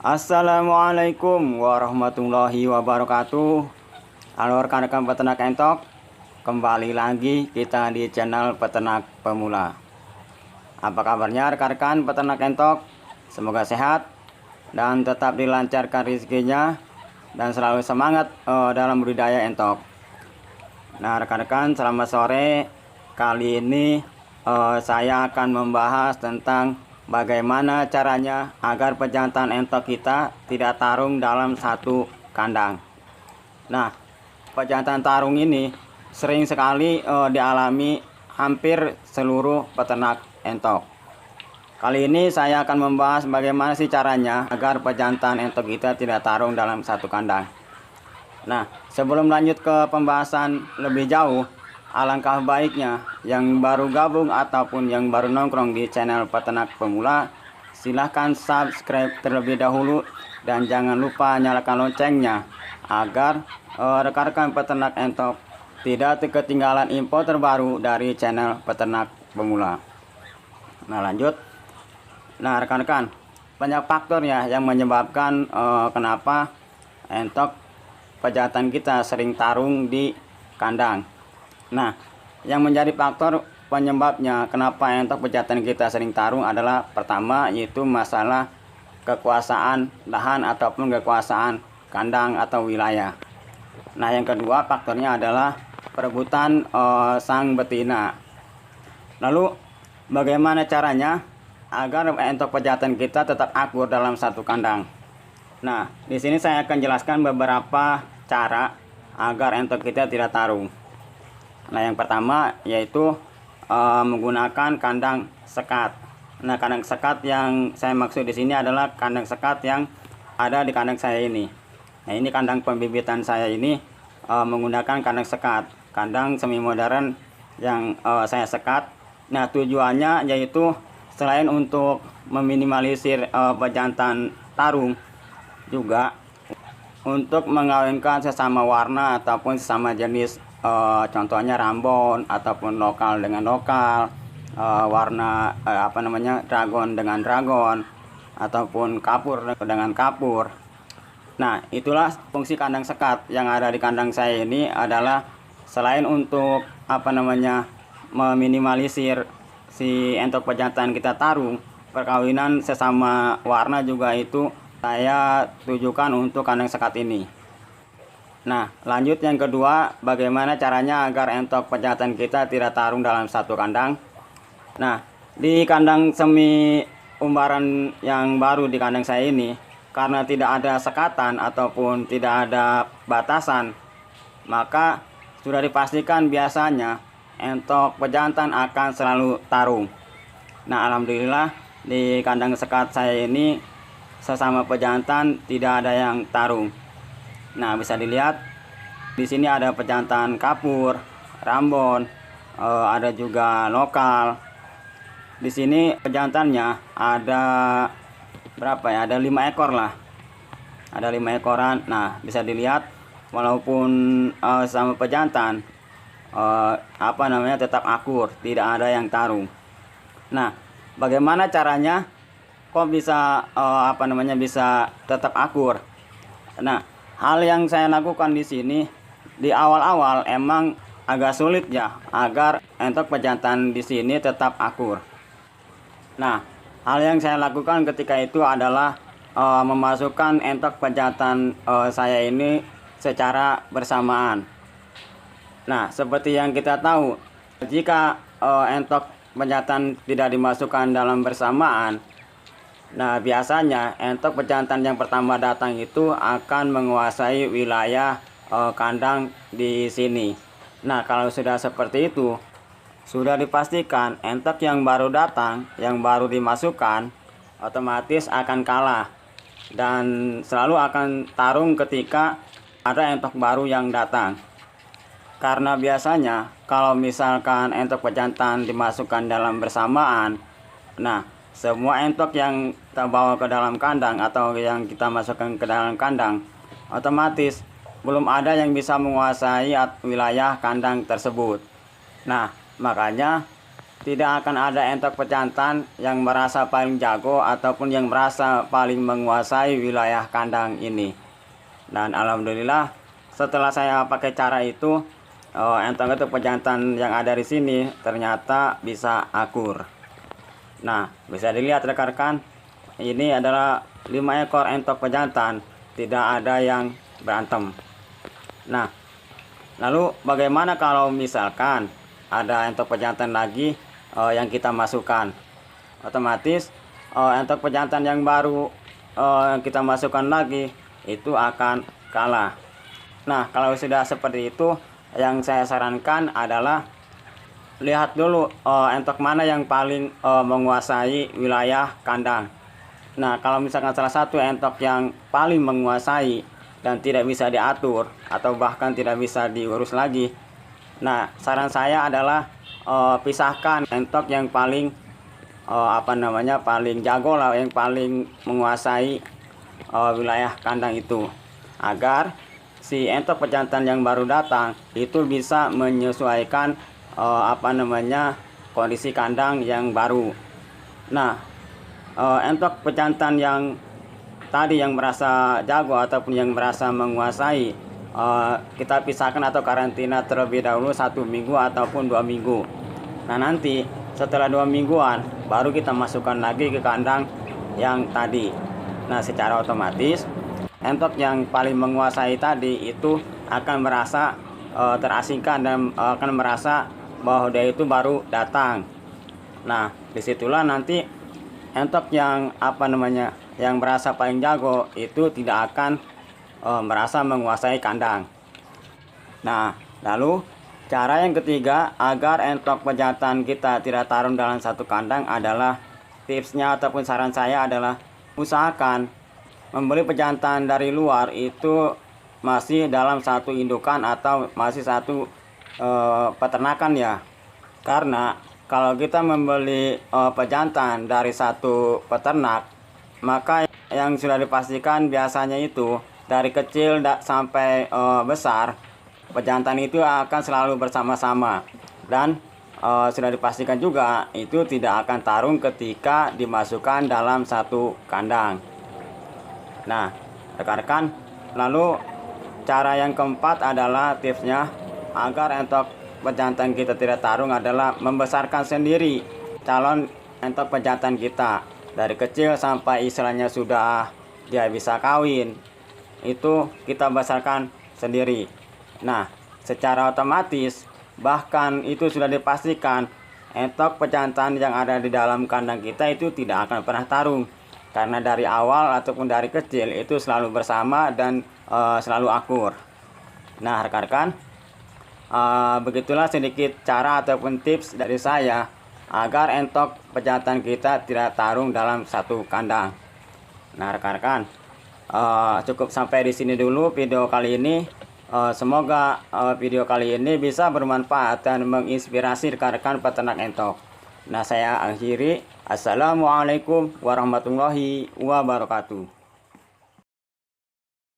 Assalamualaikum warahmatullahi wabarakatuh. Halo rekan-rekan peternak entok, kembali lagi kita di channel Peternak Pemula. Apa kabarnya rekan-rekan peternak entok? Semoga sehat dan tetap dilancarkan rezekinya dan selalu semangat dalam budidaya entok. Nah rekan-rekan, selamat sore. Kali ini saya akan membahas tentang bagaimana caranya agar pejantan entok kita tidak tarung dalam satu kandang. Nah, pejantan tarung ini sering sekali dialami hampir seluruh peternak entok. Kali ini saya akan membahas bagaimana sih caranya agar pejantan entok kita tidak tarung dalam satu kandang. Nah, sebelum lanjut ke pembahasan lebih jauh, alangkah baiknya yang baru gabung ataupun yang baru nongkrong di channel Peternak Pemula, silahkan subscribe terlebih dahulu dan jangan lupa nyalakan loncengnya agar rekan-rekan peternak entok tidak ketinggalan info terbaru dari channel Peternak Pemula. Nah lanjut. Nah rekan-rekan, banyak faktor ya yang menyebabkan kenapa entok pejantan kita sering tarung di kandang. Nah, yang menjadi faktor penyebabnya kenapa entok pejantan kita sering tarung adalah pertama yaitu masalah kekuasaan lahan ataupun kekuasaan kandang atau wilayah. Nah, yang kedua faktornya adalah perebutan sang betina. Lalu, bagaimana caranya agar entok pejantan kita tetap akur dalam satu kandang? Nah, di sini saya akan jelaskan beberapa cara agar entok kita tidak tarung. Nah, yang pertama yaitu menggunakan kandang sekat. Nah, kandang sekat yang saya maksud di sini adalah kandang sekat yang ada di kandang saya ini. Nah, ini kandang pembibitan saya ini menggunakan kandang sekat, kandang semi modern yang saya sekat. Nah, tujuannya yaitu selain untuk meminimalisir pejantan tarung, juga untuk mengawinkan sesama warna ataupun sesama jenis, contohnya rambon ataupun lokal dengan lokal, warna dragon dengan dragon ataupun kapur dengan kapur. Nah itulah fungsi kandang sekat yang ada di kandang saya ini, adalah selain untuk meminimalisir si entok pejantan kita tarung, perkawinan sesama warna juga itu saya tujukan untuk kandang sekat ini. Nah lanjut yang kedua, bagaimana caranya agar entok pejantan kita tidak tarung dalam satu kandang. Nah di kandang semi umbaran yang baru di kandang saya ini, karena tidak ada sekatan ataupun tidak ada batasan, maka sudah dipastikan biasanya entok pejantan akan selalu tarung. Nah alhamdulillah di kandang sekat saya ini sesama pejantan tidak ada yang tarung. Nah bisa dilihat di sini ada pejantan kapur, rambon, ada juga lokal. Di sini pejantannya ada berapa ya? Ada 5 ekor lah. Ada 5 ekoran. Nah bisa dilihat walaupun sama pejantan tetap akur, tidak ada yang tarung. Nah bagaimana caranya kok bisa bisa tetap akur? Nah, hal yang saya lakukan di sini di awal-awal emang agak sulit ya agar entok pejantan di sini tetap akur. Nah, hal yang saya lakukan ketika itu adalah memasukkan entok pejantan saya ini secara bersamaan. Nah, seperti yang kita tahu, jika entok pejantan tidak dimasukkan dalam bersamaan, nah biasanya entok pejantan yang pertama datang itu akan menguasai wilayah kandang di sini. Nah kalau sudah seperti itu, sudah dipastikan entok yang baru datang, yang baru dimasukkan, otomatis akan kalah dan selalu akan tarung ketika ada entok baru yang datang. Karena biasanya kalau misalkan entok pejantan dimasukkan dalam bersamaan, nah semua entok yang kita bawa ke dalam kandang atau yang kita masukkan ke dalam kandang, otomatis belum ada yang bisa menguasai wilayah kandang tersebut. Nah makanya tidak akan ada entok pejantan yang merasa paling jago ataupun yang merasa paling menguasai wilayah kandang ini. Dan alhamdulillah setelah saya pakai cara itu, entok pejantan yang ada di sini ternyata bisa akur. Nah, bisa dilihat rekan-rekan, ini adalah 5 ekor entok pejantan, tidak ada yang berantem. Nah, lalu bagaimana kalau misalkan ada entok pejantan lagi yang kita masukkan? Otomatis entok pejantan yang baru yang kita masukkan lagi itu akan kalah. Nah, kalau sudah seperti itu, yang saya sarankan adalah lihat dulu entok mana yang paling menguasai wilayah kandang. Nah, kalau misalkan salah satu entok yang paling menguasai dan tidak bisa diatur atau bahkan tidak bisa diurus lagi, nah saran saya adalah pisahkan entok yang paling paling jago lah, yang paling menguasai wilayah kandang itu, agar si entok pejantan yang baru datang itu bisa menyesuaikan kondisi kandang yang baru. Nah, entok pejantan yang tadi yang merasa jago ataupun yang merasa menguasai, kita pisahkan atau karantina terlebih dahulu 1 minggu ataupun 2 minggu. Nah, nanti setelah 2 mingguan baru kita masukkan lagi ke kandang yang tadi. Nah, secara otomatis entok yang paling menguasai tadi itu akan merasa terasingkan dan akan merasa bahwa dia itu baru datang. Nah, disitulah nanti entok yang yang merasa paling jago itu tidak akan merasa menguasai kandang. Nah, lalu cara yang ketiga agar entok pejantan kita tidak tarung dalam satu kandang adalah, tipsnya ataupun saran saya adalah usahakan membeli pejantan dari luar itu masih dalam satu indukan atau masih satu peternakan ya. Karena kalau kita membeli pejantan dari satu peternak, maka yang sudah dipastikan biasanya itu dari kecil sampai besar, pejantan itu akan selalu bersama-sama, dan sudah dipastikan juga itu tidak akan tarung ketika dimasukkan dalam satu kandang. Nah, rekan-rekan, lalu cara yang keempat adalah tipsnya agar entok pejantan kita tidak tarung adalah membesarkan sendiri calon entok pejantan kita dari kecil sampai istilahnya sudah dia bisa kawin, itu kita besarkan sendiri. Nah, secara otomatis bahkan itu sudah dipastikan entok pejantan yang ada di dalam kandang kita itu tidak akan pernah tarung, karena dari awal ataupun dari kecil itu selalu bersama dan selalu akur. Nah, rekan-rekan, begitulah sedikit cara ataupun tips dari saya agar entok pejantan kita tidak tarung dalam satu kandang. Nah, rekan-rekan, cukup sampai di sini dulu video kali ini. Semoga video kali ini bisa bermanfaat dan menginspirasi rekan-rekan peternak entok. Nah, saya akhiri. Assalamualaikum warahmatullahi wabarakatuh.